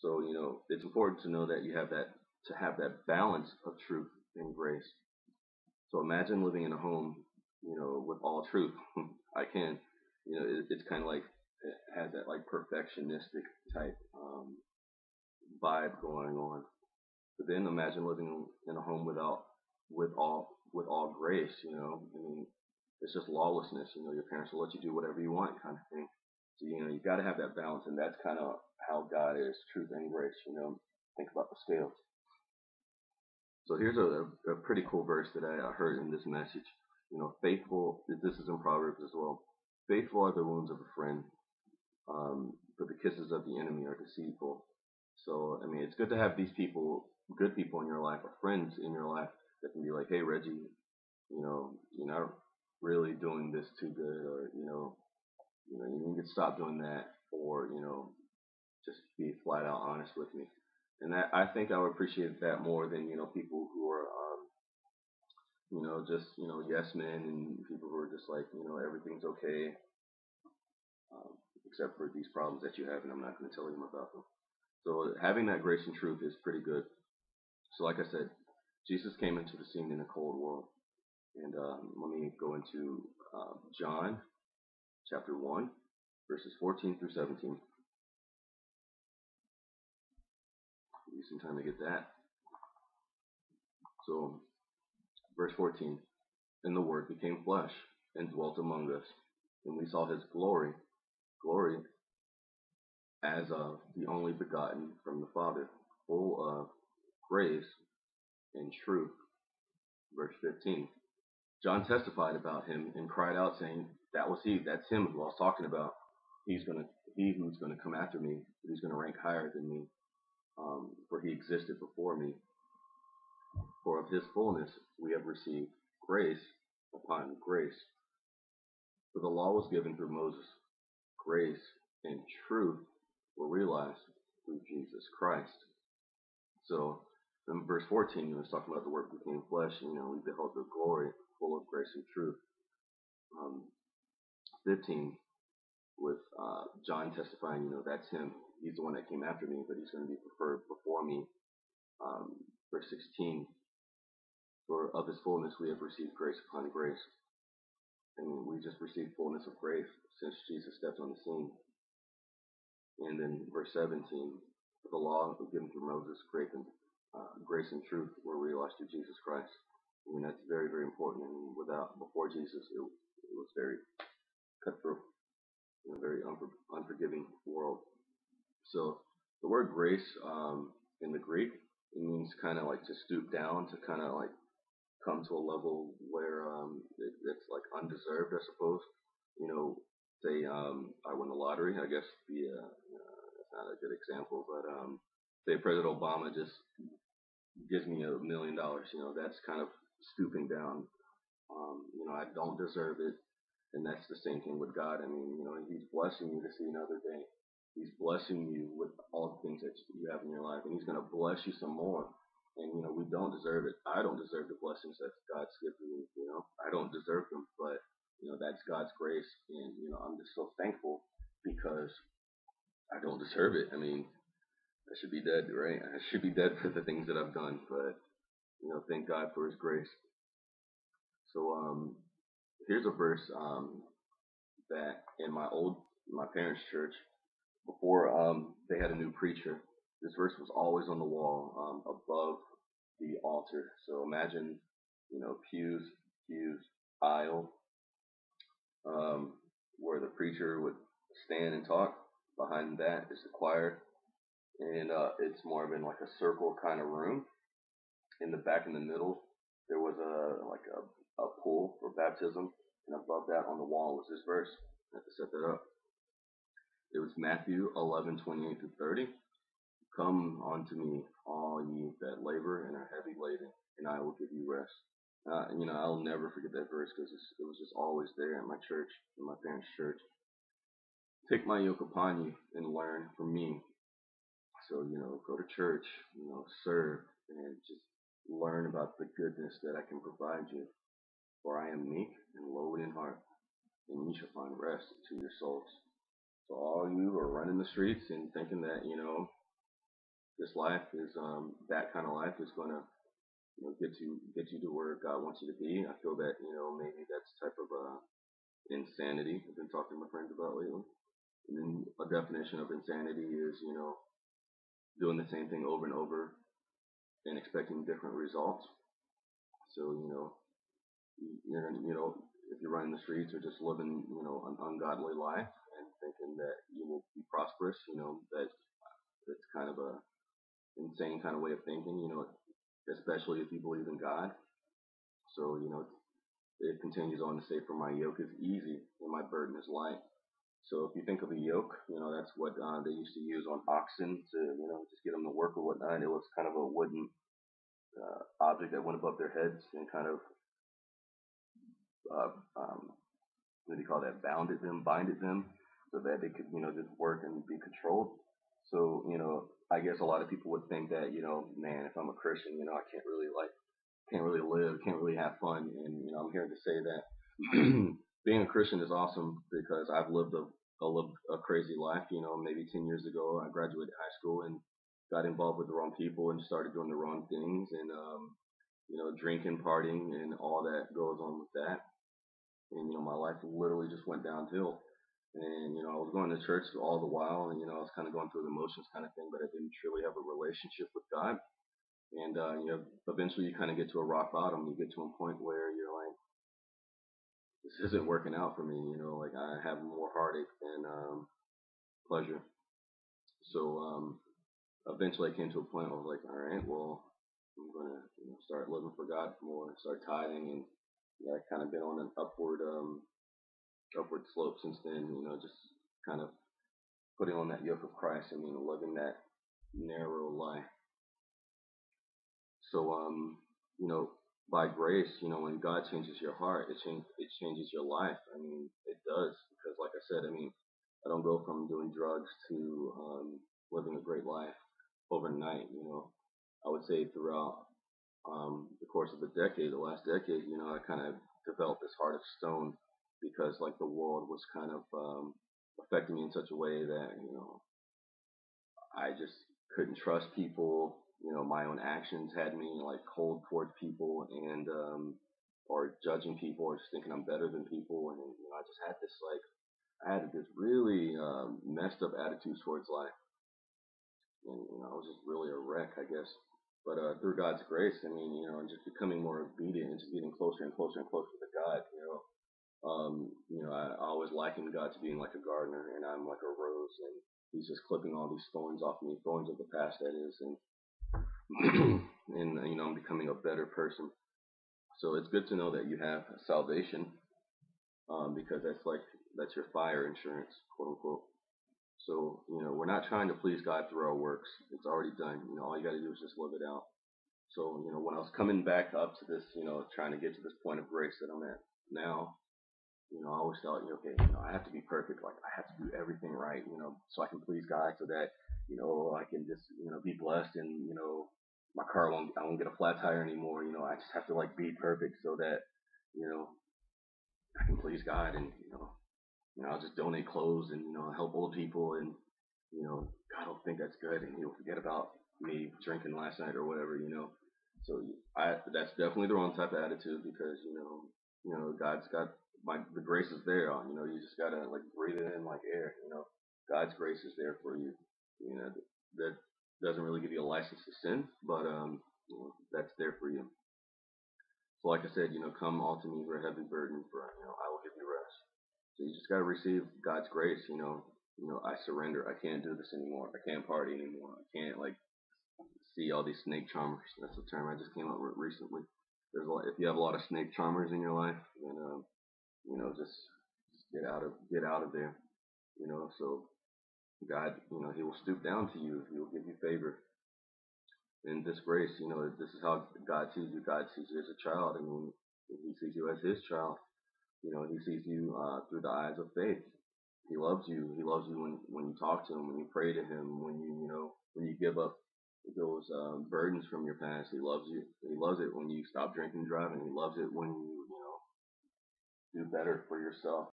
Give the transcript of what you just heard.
So, it's important to know that you have to have that balance of truth and grace. So imagine living in a home, with all truth. I can, it's kind of like it has that like perfectionistic type vibe going on. But then imagine living in a home with all grace. I mean, it's just lawlessness. Your parents will let you do whatever you want, kind of thing. So you got to have that balance, and that's kind of how God is, truth and grace. Think about the scales. So here's a pretty cool verse that I heard in this message. Faithful. This is in Proverbs as well. Faithful are the wounds of a friend, but the kisses of the enemy are deceitful. So I mean, it's good to have these people, good people in your life, or friends in your life that can be like, hey Reggie, you're not really doing this too good, or you need to stop doing that, or just be flat out honest with me. And that I think I would appreciate that more than people who are just yes men, and people who are just like everything's okay, um, except for these problems that you have, and I'm not going to tell you about them. So having that grace and truth is pretty good. So like I said, Jesus came into the scene in a cold world, and let me go into John chapter 1, verses 14 through 17. Give you some time to get that. So verse 14, and the Word became flesh and dwelt among us, and we saw his glory as of the only begotten from the Father, full of grace and truth. Verse 15. John testified about him and cried out, saying, that was he, that's him who I was talking about. He who's gonna come after me, he's gonna rank higher than me, for he existed before me. For of his fullness we have received grace upon grace. For the law was given through Moses. Grace and truth were realized through Jesus Christ. So in verse 14, it's talking about the Word became flesh, we beheld the glory full of grace and truth. 15, with John testifying, that's him. He's the one that came after me, but he's going to be preferred before me. Verse 16, for of his fullness we have received grace upon grace. And we just received fullness of grace since Jesus stepped on the scene. And then verse 17, for the law given through Moses, grace and truth were realized through Jesus Christ. I mean, that's very, very important. And before Jesus, it was very cutthroat, very unforgiving world. So the word grace in the Greek, it means kind of like to stoop down, to kind of like come to a level where it's like undeserved, I suppose. Say I win the lottery, I guess that's not a good example, but say President Obama just gives me $1 million, that's kind of stooping down. I don't deserve it, and that's the same thing with God. I mean, He's blessing you to see another day. He's blessing you with all the things that you have in your life, and He's going to bless you some more. And we don't deserve it. I don't deserve the blessings that God's given me. I don't deserve them, but that's God's grace, and I'm just so thankful because I don't deserve it. I mean, I should be dead, right? I should be dead for the things that I've done, but thank God for His grace. So here's a verse that in my parents' church, before they had a new preacher, this verse was always on the wall above the altar. So imagine, pews, aisle, where the preacher would stand and talk. Behind that is the choir, and it's more of in like a circle kind of room. In the back, in the middle, there was a pool for baptism, and above that on the wall was this verse. I have to set that up. It was Matthew 11:28 through 30. Come unto me, all ye that labor and are heavy laden, and I will give you rest. I'll never forget that verse because it was just always there at my church, in my parents' church. Take my yoke upon you and learn from me. So, go to church, serve, and just learn about the goodness that I can provide you. For I am meek and lowly in heart, and ye shall find rest to your souls. So all you who are running the streets and thinking that, this life is that kind of life is going to get you to where God wants you to be. I feel that maybe that's type of insanity I've been talking to my friends about lately. And then a definition of insanity is doing the same thing over and over and expecting different results. So if you're running the streets or just living an ungodly life and thinking that you will be prosperous, that's kind of a insane kind of way of thinking. Especially if you believe in God. So it continues on to say, "For my yoke is easy and my burden is light." So if you think of a yoke, that's what they used to use on oxen to, just get them to work or whatnot. It was kind of a wooden object that went above their heads and kind of, uh, um, what do you call that? Binded them, so that they could, just work and be controlled. So, I guess a lot of people would think that, man, if I'm a Christian, I can't really live, can't really have fun. And I'm here to say that being a Christian is awesome because I've lived a crazy life. Maybe 10 years ago, I graduated high school and got involved with the wrong people and started doing the wrong things and drinking, partying, and all that goes on with that. And my life literally just went downhill. And I was going to church all the while, and I was kind of going through the motions, kind of thing, but I didn't truly have a relationship with God. And eventually you kind of get to a rock bottom. You get to a point where you're like, this isn't working out for me. Like I have more heartache than pleasure. So eventually I came to a point where I was like, all right, well, I'm gonna start living for God more, start tithing, and I've kind of been on an upward slope since then. Just kind of putting on that yoke of Christ. Living that narrow life. So by grace, when God changes your heart, it changes your life. It does because, like I said, I don't go from doing drugs to living a great life overnight. I would say throughout the course of the last decade, I kind of developed this heart of stone because like the world was kind of affecting me in such a way that I just couldn't trust people. My own actions had me like cold towards people and or judging people or just thinking I'm better than people. And I just had this I had this really messed up attitude towards life, and I was just really a wreck, I guess. But through God's grace, and just becoming more obedient and just getting closer and closer and closer to God, I always likened God to being like a gardener, and I'm like a rose, and He's just clipping all these thorns off me, thorns of the past, that is, and and I'm becoming a better person. So it's good to know that you have salvation, because that's your fire insurance, quote unquote. So we're not trying to please God through our works. It's already done. All you got to do is just live it out. So when I was coming back up to this, trying to get to this point of grace that I'm at now, I always thought, okay, I have to be perfect. Like I have to do everything right, so I can please God, so that I can just be blessed, and I won't get a flat tire anymore. I just have to like be perfect so that you know I can please God, and I'll just donate clothes and help old people, and God will think that's good, and He'll forget about me drinking last night or whatever. So that's definitely the wrong type of attitude, because God's got the grace is there. You just gotta like breathe it in like air. God's grace is there for you. That doesn't really give you a license to sin, but that's there for you. So like I said, come all to me who are heavy burdened, for I will give you rest. So you just gotta receive God's grace. I surrender. I can't do this anymore. I can't party anymore. I can't like see all these snake charmers. That's a term I just came up with recently. If you have a lot of snake charmers in your life, then just get out of there. So God, He will stoop down to you. He will give you favor and this grace. This is how God sees you. God sees you as a child. He sees you as His child. He sees you through the eyes of faith. He loves you. He loves you when you talk to Him, when you pray to Him, when you give up those burdens from your past. He loves you. He loves it when you stop drinking and driving. He loves it when you do better for yourself.